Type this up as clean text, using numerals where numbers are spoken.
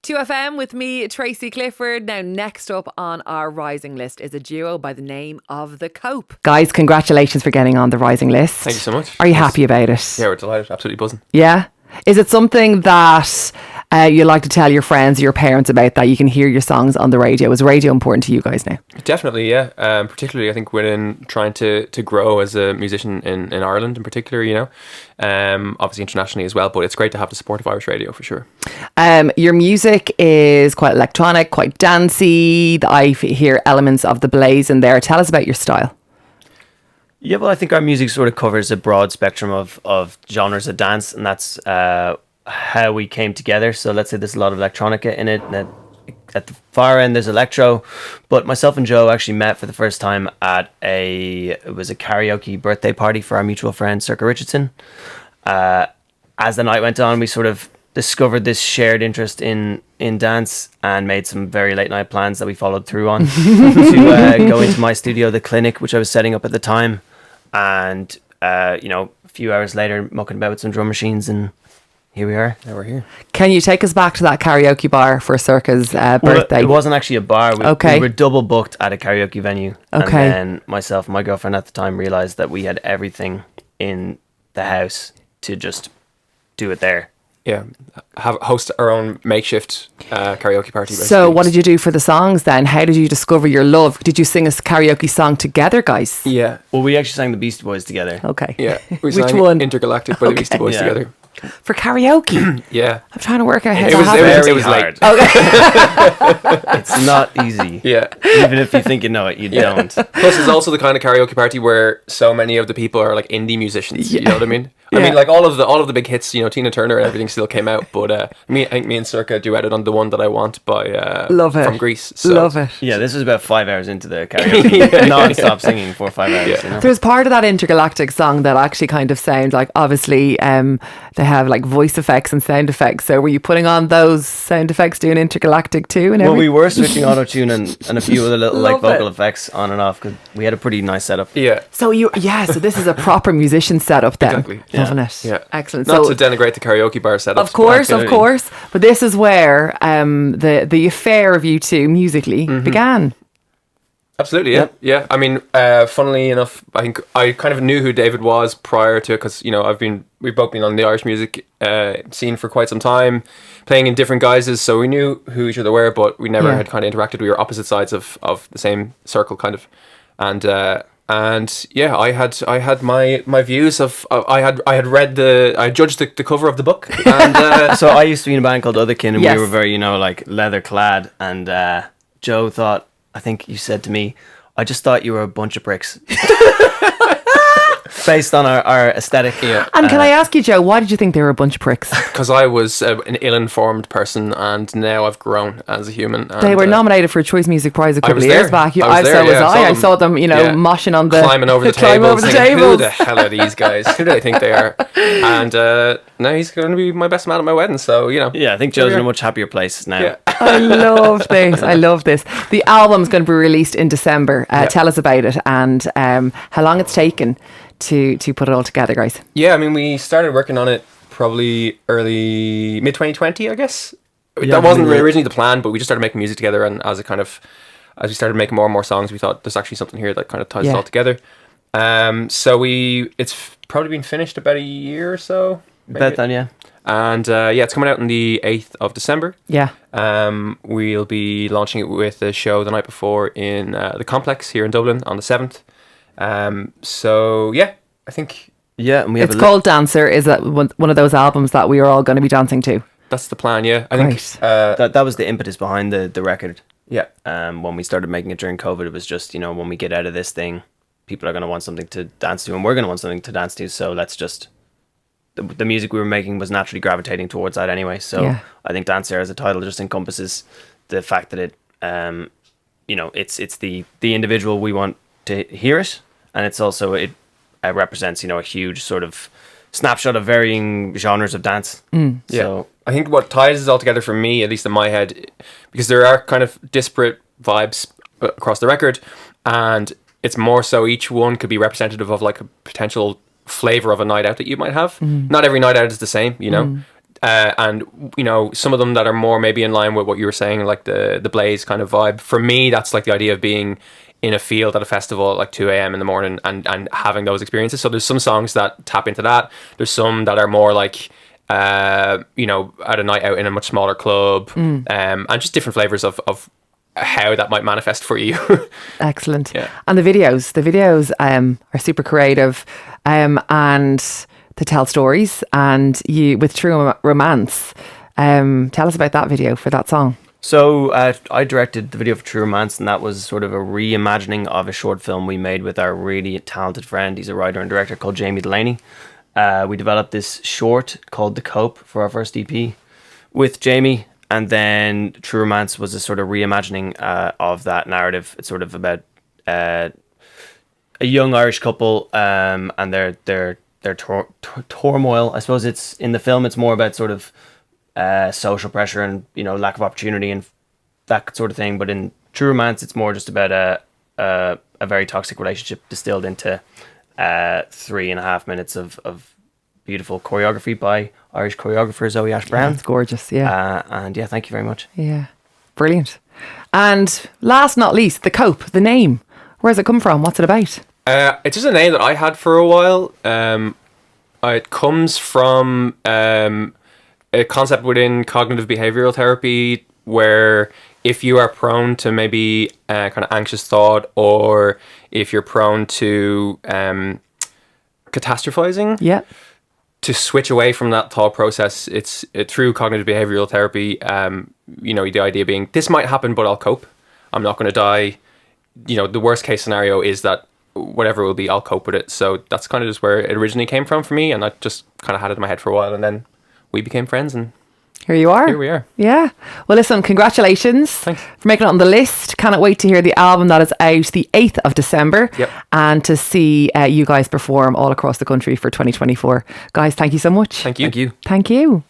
2FM with me, Tracy Clifford. Now, next up on our rising list is a duo by the name of The Cope. Guys, congratulations for getting on the rising list. Thank you so much. Are you happy about it? Yeah, we're delighted. Absolutely buzzing. Yeah? Is it something that you like to tell your friends or your parents about, that you can hear your songs on the radio? Is radio important to you guys now? Definitely, yeah. Particularly, I think within trying to grow as a musician in Ireland in particular, you know. Obviously internationally as well, but it's great to have the support of Irish radio for sure. Your music is quite electronic, quite dancey. I hear elements of the Blaze in there. Tell us about your style. Yeah, well, I think our music sort of covers a broad spectrum of genres of dance, and that's how we came together. So let's say there's a lot of electronica in it. At the far end, there's electro. But myself and Joe actually met for the first time at it was a karaoke birthday party for our mutual friend, Circa Richardson. As the night went on, we sort of discovered this shared interest in dance and made some very late night plans that we followed through on to go into my studio, The Clinic, which I was setting up at the time. And, a few hours later, mucking about with some drum machines, and here we are. Now we're here. Can you take us back to that karaoke bar for Circa's birthday? It wasn't actually a bar. We were double booked at a karaoke venue. Okay. And then myself and my girlfriend at the time realised that we had everything in the house to just do it there. Yeah, host our own makeshift karaoke party. Basically. So what did you do for the songs then? How did you discover your love? Did you sing a karaoke song together, guys? Yeah. Well, we actually sang the Beastie Boys together. Okay. Yeah. We Which sang one? Intergalactic by the Beastie Boys together. For karaoke? Yeah. I'm trying to work out how It that was happened. it was hard. late. It's not easy. Yeah. Even if you think you know it, you don't. Plus, it's also the kind of karaoke party where so many of the people are like indie musicians. You know what I mean? Yeah. I mean, like all of the big hits. You know, Tina Turner and everything still came out, but I think me and Circa duetted on "The One That I Want" by Love it. from Greece. So. Love it. Yeah, this was about 5 hours into the karaoke. Non-stop singing for 5 hours. Yeah. You know? There's part of that intergalactic song that actually kind of sounds like, obviously, they have like voice effects and sound effects. So were you putting on those sound effects doing intergalactic too? And Well, we were switching auto-tune and a few other little like Love vocal it. effects on and off, because we had a pretty nice setup. Yeah. So so this is a proper musician setup then. Exactly. Loving it. Yeah. Excellent. Not So to denigrate the karaoke bar setup. of course. But this is where the affair of you two musically began. Absolutely, yeah. Yeah. I mean, funnily enough, I think I kind of knew who David was prior to it, because, you know, we've both been on the Irish music scene for quite some time, playing in different guises, so we knew who each other were, but we never had kind of interacted. We were opposite sides of the same circle, kind of. And yeah, I had my views I judged the cover of the book, and So I used to be in a band called Otherkin, and Yes. we were very, like leather clad. And Joe thought, I think you said to me, I just thought you were a bunch of bricks. Based on our aesthetic. yeah. And can I ask you, Joe, why did you think they were a bunch of pricks? Because I was an ill-informed person, and now I've grown as a human. And, They were nominated for a Choice Music Prize a couple was of years there. back. I was there, So was yeah. I. I saw them, moshing on the climbing over the climbing tables, over the thinking, who tables. the hell are these guys? Who do they think they are? And now he's going to be my best man at my wedding. So Yeah, I think Joe's in a much happier place now. Yeah. I love this. I love this. The album's going to be released in December. Tell us about it and how long it's taken to put it all together, guys. Yeah, I mean, we started working on it probably mid 2020, I guess. That wasn't originally the plan, but we just started making music together, and as we started making more and more songs, we thought there's actually something here that kind of ties it all together. So it's probably been finished about a year or so. About then, yeah. And it's coming out on the 8th of December. Yeah. We'll be launching it with a show the night before in the Complex here in Dublin on the 7th. So yeah, I think Yeah, and we have It's called Dancer. Is that one of those albums that we are all going to be dancing to? that's the plan. Yeah, I Great. think that was the impetus behind the record. yeah, When we started making it during COVID, it was just, when we get out of this thing, people are going to want something to dance to, and we're going to want something to dance to. So let's just, the music we were making was naturally gravitating towards that anyway. So Yeah. I think Dancer as a title just encompasses the fact that it, it's the individual we want to hear it, and it's also it represents a huge sort of snapshot of varying genres of dance. Yeah. So I think what ties this all together for me, at least in my head, because there are kind of disparate vibes across the record, and it's more so each one could be representative of like a potential flavor of a night out that you might have. Not every night out is the same, and you know, some of them that are more maybe in line with what you were saying, like the Blaze kind of vibe. For me, that's like the idea of being in a field at a festival at like 2 a.m. in the morning and having those experiences. So there's some songs that tap into that. There's some that are more like you know, at a night out in a much smaller club, and just different flavors of how that might manifest for you. Excellent. Yeah. And the videos are super creative, and to tell stories. And you, with True Romance, tell us about that video for that song. So I directed the video for True Romance, and that was sort of a reimagining of a short film we made with our really talented friend. He's a writer and director called Jamie Delaney. We developed this short called The Cope for our first EP with Jamie, and then True Romance was a sort of reimagining of that narrative. It's sort of about a young Irish couple and their turmoil. I suppose it's in the film. It's more about sort of social pressure and, you know, lack of opportunity and that sort of thing. But in True Romance, it's more just about a very toxic relationship distilled into 3.5 minutes of beautiful choreography by Irish choreographer Zoe Ash Brown. It's gorgeous, yeah. And yeah, thank you very much. Yeah, brilliant. And last not least, The Cope, the name. Where's it come from? What's it about? It's just a name that I had for a while. It comes from a concept within cognitive behavioral therapy where if you are prone to maybe kind of anxious thought, or if you're prone to catastrophizing, Yeah. to switch away from that thought process, it's through cognitive behavioral therapy. You know, the idea being this might happen, but I'll cope. I'm not going to die. You know, the worst case scenario is that whatever it will be, I'll cope with it. So that's kind of just where it originally came from for me, and I just kind of had it in my head for a while, and then we became friends, and Here you are. here we are. Yeah. Well, listen, congratulations Thanks. for making it on the list. Cannot wait to hear the album that is out the 8th of December. Yep. And to see you guys perform all across the country for 2024. Guys, thank you so much. Thank you. Thank you. Thank you.